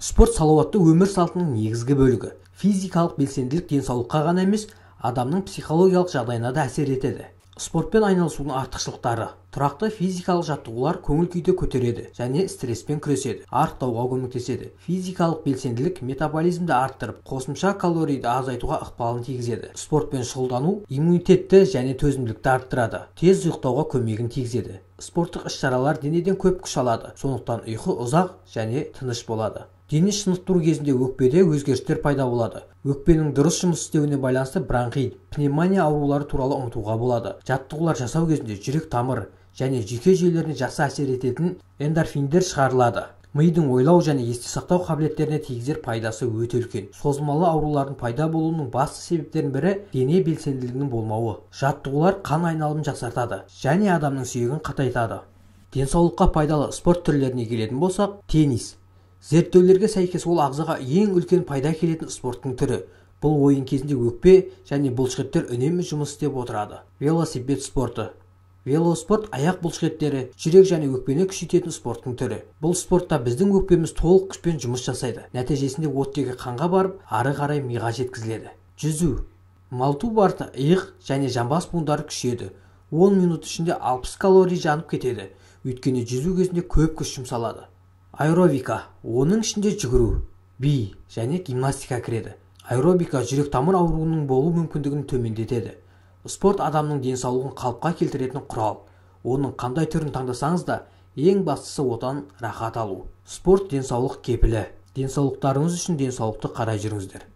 Спорт салауатты өмір салтының негізгі бөлігі. Физикалық белсенділік денсаулыққа ғана емес, адамның психологиялық жағдайына да әсер етеді. Спортпен айналысудың артықшылықтары: тұрақты физикалық жаттығулар көңіл-күйді көтереді және стресспен күреседі, арықтауға көмектеседі. Физикалық белсенділік метаболизмді арттырып, қосымша калорийді азайтуға ықпалын тигізеді. Спортпен шұғылдану иммунитетті және төзімділікті арттырады, тез ұйықтауға көмегін тигізеді. Спорттық іс-шаралар денеден көп күш алады, сондықтан ұйқы ұзақ және тыныш болады. Дене шынықтыру кезінде өкпеде өзгерістер пайда болады. Өкпенің дұрыс жұмыс істеуіне байланысты бронхит, пневмония аурулары туралы ұмытуға болады. Жаттығулар жасау кезінде жүрек тамыр және жүйке жүйелеріне жақсы әсер ететін эндорфиндер шығарылады. Мидың ойлау және есте сақтау қабілеттеріне тигізер пайдасы өте үлкен. Созылмалы аурулардың пайда болуының басты себептерінің бірі дене белсенділігінің болмауы. Жаттығулар қан айналымын жақсартады және адамның сүйегін қатайтады. Денсаулыққа пайдалы спорт түрлеріне келетін болсақ, теннис. Зерттеулерге сәйкес ол ағзаға ең үлкен пайда келетін спорттың түрі. Бұл ойын кезінде өкпе және бұлшықеттер үнемі жұмыс істеп отырады. Велосипед спорты. Велоспорт аяқ бұлшықеттері, жүрек және өкпені күшейтетін спорттың түрі. Бұл спортта біздің өкпеміз толық күшпен жұмыс жасайды. Нәтижесінде оттегі қанға барып, ары қарай миға жеткізіледі. Жүзу. Малту барыта иық және жамбас буындары күшейеді. 10 минут ішінде 60 калорий жанып кетеді. Өйткені жүзу кезінде көп күш жұмсалады. Аэробика. Оның ішінде жүгіру, би және гимнастика кіреді. Аэробика жүрек тамыр ауруының болу мүмкіндігін төмендетеді. Спорт адамның денсаулығын қалыпқа келтіретін құрал. Оның қандай түрін таңдасаңыз да, ең бастысы одан рахат алу. Спорт денсаулық кепілі. Денсаулықтарыңыз үшін денсаулықты қарай жүріңіздер.